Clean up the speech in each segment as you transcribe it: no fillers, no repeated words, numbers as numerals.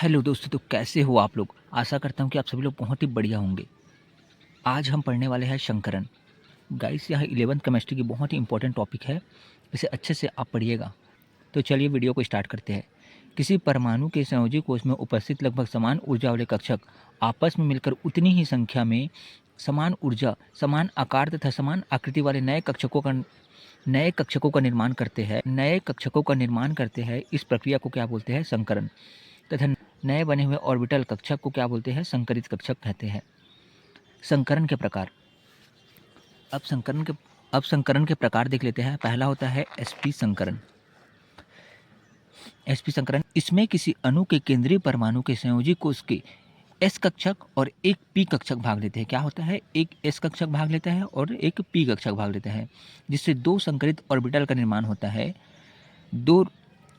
Hello दोस्तों, तो कैसे हो आप लोग। आशा करता हूँ कि आप सभी लोग बहुत ही बढ़िया होंगे। आज हम पढ़ने वाले हैं शंकरन। गाइस, यह 11th केमिस्ट्री की बहुत ही इंपॉर्टेंट टॉपिक है। इसे अच्छे से आप पढ़िएगा। तो चलिए वीडियो को स्टार्ट करते हैं। किसी परमाणु के संयोजी कोश में उपस्थित लगभग समान ऊर्जा वाले कक्षक आपस में मिलकर उतनी ही संख्या में समान ऊर्जा, समान आकार तथा समान आकृति वाले नए कक्षकों का निर्माण करते हैं। इस प्रक्रिया को क्या बोलते हैं? संकरण। तथा नए बने हुए ऑर्बिटल कक्षक को क्या बोलते हैं? संकरित कक्षक कहते हैं। संकरण के प्रकार। अब संकरण के प्रकार देख लेते हैं। पहला होता है sp संकरण। sp संकरण, इसमें किसी अणु के केंद्रीय परमाणु के संयोजी कोश के s कक्षक और एक p कक्षक भाग लेते हैं। क्या होता है? एक s कक्षक भाग लेता है और एक p कक्षक भाग लेता है, जिससे दो संकरित ऑर्बिटल का निर्माण होता है। दो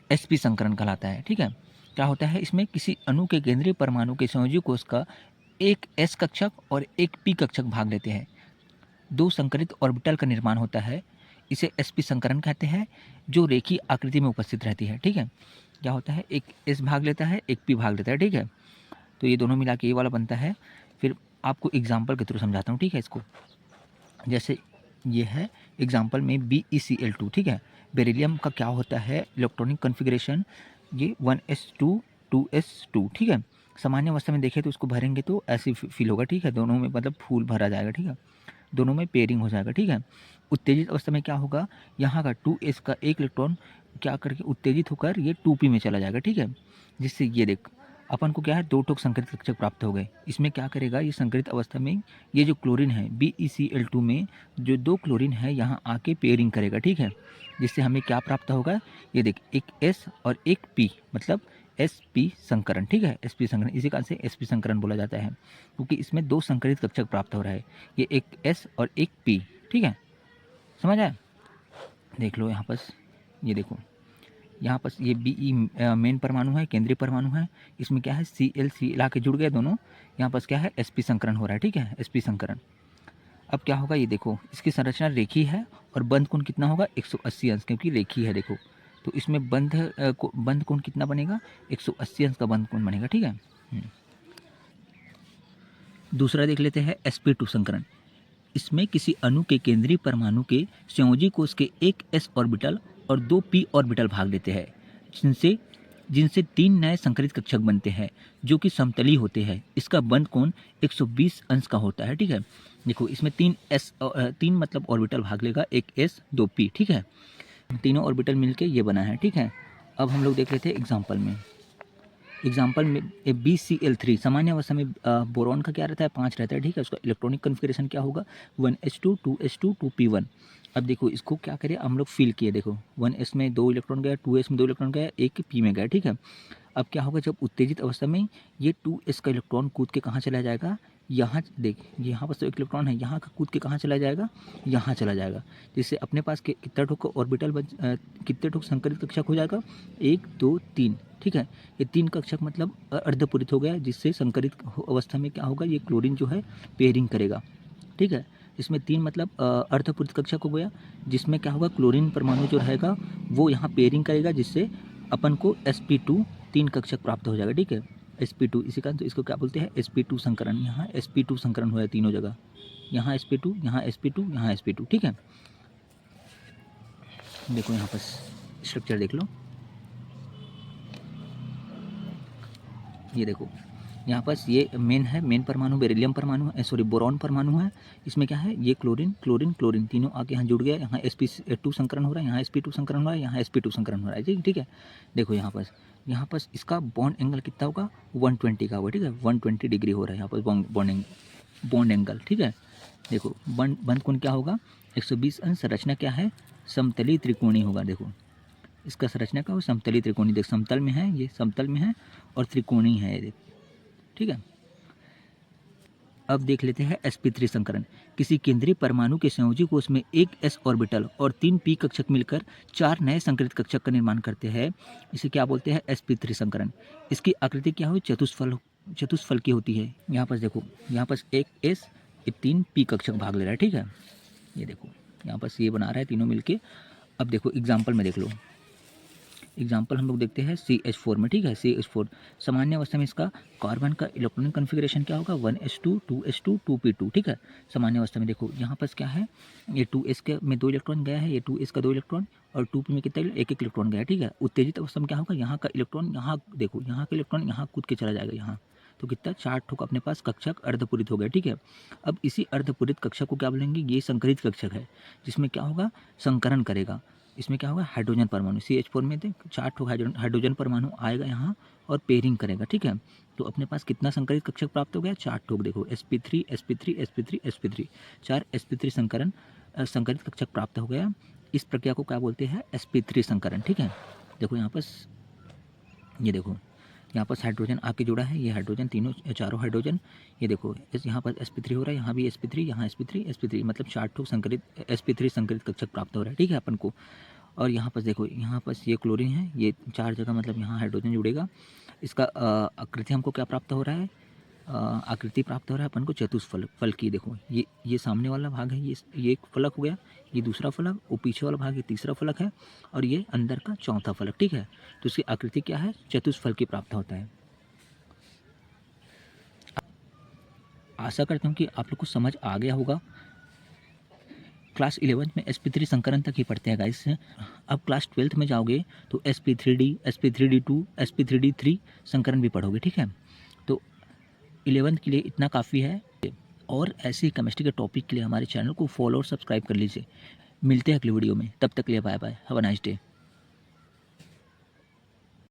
sp संकरण कहलाता है। ठीक है। क्या होता है? इसमें किसी अणु के केंद्रीय परमाणु के संयोजी कोश का एक s कक्षक और एक p कक्षक भाग लेते हैं। दो संकरित ऑर्बिटल का निर्माण होता है। इसे sp संकरण कहते हैं, जो रेखीय आकृति में उपस्थित रहती है। ठीक है। क्या होता है? एक s भाग लेता है, एक p भाग लेता है। ठीक है। तो ये दोनों मिला के ये वाला बनता है। फिर आपको एग्जाम्पल के थ्रू समझाता हूँ। ठीक है। इसको जैसे ये है एग्जाम्पल में BeCl2। ठीक है। बेरिलियम का क्या होता है इलेक्ट्रॉनिक कॉन्फ़िगरेशन? ये 1s2 2s2। ठीक है। सामान्य अवस्था में देखें तो उसको भरेंगे तो ऐसे फील होगा। ठीक है। दोनों में मतलब फूल भरा जाएगा। ठीक है। दोनों में पेयरिंग हो जाएगा। ठीक है। उत्तेजित अवस्था में क्या होगा? यहाँ का 2s का एक इलेक्ट्रॉन क्या करके उत्तेजित होकर ये 2p में चला जाएगा। ठीक है। जिससे ये देख अपन को क्या है, दो ठोक संकरित कक्षक प्राप्त हो गए। इसमें क्या करेगा ये संकरित अवस्था में, ये जो क्लोरीन है BeCl2 में जो दो क्लोरीन है यहाँ आके पेयरिंग करेगा। ठीक है। जिससे हमें क्या प्राप्त होगा? ये देख, एक S और एक P, मतलब sp संकरण। ठीक है। sp संकरण, इसी कारण से sp संकरण बोला जाता है, क्योंकि इसमें दो संकरित कक्षक प्राप्त हो रहा है। ये एक S और एक P। ठीक है। समझ आया? देख लो यहाँ पास, ये देखो यहाँ पास ये Be मेन परमाणु है, केंद्रीय परमाणु है। इसमें क्या है? Cl ला के जुड़ गए दोनों। यहाँ पास क्या है? sp संकरण हो रहा है। ठीक है। sp संकरण। अब क्या होगा? ये देखो, इसकी संरचना रेखीय है और बंध कोण कितना होगा? 180 अंश, क्योंकि रेखीय है। देखो तो इसमें बंध कोण कितना बनेगा? 180 अंश का बंध कोण बनेगा। ठीक है। दूसरा देख लेते हैं sp2 संकरण। इसमें किसी अणु के केंद्रीय परमाणु के संयोजी कोश के एक s ऑर्बिटल और दो p ऑर्बिटल भाग लेते हैं, जिनसे जिनसे तीन नए संकरित कक्षक बनते हैं, जो कि समतली होते हैं। इसका बंध कोण 120 अंश का होता है। ठीक है। देखो इसमें तीन मतलब ऑर्बिटल भाग लेगा, एक s दो p। ठीक है। तीनों ऑर्बिटल मिलके ये बना है। ठीक है। अब हम लोग देख लेते हैं एग्जाम्पल में BCl3 सामान्य अवस्था में बोरॉन का क्या रहता है? 5 रहता है। ठीक है। उसका इलेक्ट्रॉनिक कॉन्फ़िगरेशन क्या होगा? 1s2 2s2 2p1। अब देखो इसको क्या करें हम लोग, फिल किए। देखो 1s में 2 इलेक्ट्रॉन गया, 2s में 2 इलेक्ट्रॉन गया, एक p में गया। ठीक है। अब क्या होगा? जब उत्तेजित अवस्था में ये 2s का इलेक्ट्रॉन कूद के कहाँ चला जाएगा? यहाँ देख, यहाँ पर तो एक इलेक्ट्रॉन है, यहाँ का कूद के कहाँ चला जाएगा? यहाँ चला जाएगा। जिससे अपने पास कितना ठोक ऑर्बिटल कितने ठोक संकरित कक्षक हो जाएगा? 1 2 3। ठीक है। ये 3 कक्षक मतलब अर्धपूरित हो गया, जिससे संकरित अवस्था में क्या होगा? ये क्लोरीन जो है पेयरिंग करेगा। ठीक है। इसमें 3 मतलब अर्धपूरित कक्षक हो गया, जिसमें क्या होगा? क्लोरीन परमाणु जो रहेगा वो यहाँ पेयरिंग करेगा, जिससे अपन को sp2 3 कक्षक प्राप्त हो जाएगा। ठीक है। sp2, इसी कारण तो इसको क्या बोलते हैं? sp2 संकरण। यहाँ sp2 संकरण हो है तीनों जगह, यहाँ sp2, यहाँ sp2, यहाँ sp2। ठीक है। देखो यहाँ पर स्ट्रक्चर देख लो, ये देखो यहाँ पास ये मेन है, मेन परमाणु बेरिलियम परमाणु है, सॉरी बोरॉन परमाणु है। इसमें क्या है? ये क्लोरीन क्लोरीन क्लोरीन तीनों आके यहाँ जुड़ गया। यहाँ sp2 संकरण हो रहा है, यहाँ sp2 संकरण हो रहा है, यहाँ sp2 संकरण हो रहा है। ठीक है। देखो यहाँ पास इसका बॉन्ड एंगल कितना होगा? 120 का होगा। ठीक है। 120 डिग्री हो रहा है यहाँ पर बॉन्ड एंगल। ठीक है। देखो बंध कोण क्या होगा? 120 अंश। संरचना क्या है? समतली त्रिकोणी होगा। देखो इसका संरचना का वो समतली त्रिकोणी, देख समतल में है, ये समतल में है और त्रिकोणी है ये देख। ठीक है। अब देख लेते हैं sp3 संकरण। किसी केंद्रीय परमाणु के संयोजी कोश में एक s ऑर्बिटल और 3 p कक्षक मिलकर 4 नए संकरित कक्षक का निर्माण करते हैं। इसे क्या बोलते हैं? sp3 संकरण। इसकी आकृति क्या हो? चतुष्फल की होती है। यहाँ पर देखो, यहाँ पर एक s, ये 3 p कक्षक भाग ले रहा है। ठीक है। ये देखो यहाँ पर ये बना रहा है तीनों मिलके। अब देखो एग्जाम्पल में देख लो, एग्जाम्पल हम लोग देखते हैं CH4 में, ठीक है। CH4 सामान्य अवस्था में इसका कार्बन का इलेक्ट्रॉनिक कॉन्फ़िगरेशन क्या होगा, 1s2 2s2 2p2, ठीक है। सामान्य अवस्था में देखो यहाँ पर क्या है, ये 2s के में 2 इलेक्ट्रॉन गया है, ये 2s का 2 इलेक्ट्रॉन, और 2p में कितना, एक एक इलेक्ट्रॉन गया है, ठीक है। उत्तेजित अवस्था में क्या होगा, यहाँ का इलेक्ट्रॉन यहाँ देखो, यहाँ का इलेक्ट्रॉन यहाँ कूद के चला जाएगा यहाँ, तो कितना 4 ठोक अपने पास कक्षक अर्धपूरित हो गया, ठीक है। अब इसी अर्धपूरित कक्षक को क्या बोलेंगे, ये संकरित कक्षक है, जिसमें क्या होगा, संकरण करेगा। इसमें क्या होगा, हाइड्रोजन परमाणु CH4 में देख 4 ठोक हाइड्रोजन परमाणु आएगा यहाँ और पेयरिंग करेगा, ठीक है। तो अपने पास कितना संकरित कक्षक प्राप्त हो गया, 4 ठोक, देखो sp3 sp3 sp3 sp3, 4 sp3 संकरित कक्षक प्राप्त हो गया। इस प्रक्रिया को क्या बोलते हैं, sp3 संकरण, ठीक है। देखो यहाँ पर, ये देखो यहाँ पर हाइड्रोजन आके जुड़ा है, ये हाइड्रोजन तीनों चारों हाइड्रोजन, ये देखो इस यहाँ पर sp3 हो रहा है, यहाँ भी sp3, यहाँ sp3 मतलब 4 ठोक संकरित sp3 संकरित कक्षक प्राप्त हो रहा है, ठीक है अपन को। और यहाँ पर देखो, यहाँ पर ये क्लोरीन है, ये 4 जगह मतलब यहाँ हाइड्रोजन जुड़ेगा। इसका आकृति हमको क्या प्राप्त हो रहा है, आकृति प्राप्त हो रहा है अपन को चतुष्फलक फल की। देखो ये सामने वाला भाग है, ये एक फलक हो गया, ये दूसरा फलक, और पीछे वाला भाग ये तीसरा फलक है, और ये अंदर का चौथा फलक, ठीक है। तो इसकी आकृति क्या है, चतुष्फल की प्राप्त होता है। आशा करता हूँ कि आप लोग को समझ आ गया होगा। क्लास 11 में sp3 संकरण तक ही पढ़ते हैं गाइस। अब क्लास 12 में जाओगे तो sp3d sp3d2 sp3d3 संकरण भी पढ़ोगे, ठीक है। तो 11th के लिए इतना काफ़ी है, और ऐसे ही केमिस्ट्री के टॉपिक के लिए हमारे चैनल को फॉलो और सब्सक्राइब कर लीजिए। मिलते हैं अगली वीडियो में, तब तक के लिए bye bye, have a nice day.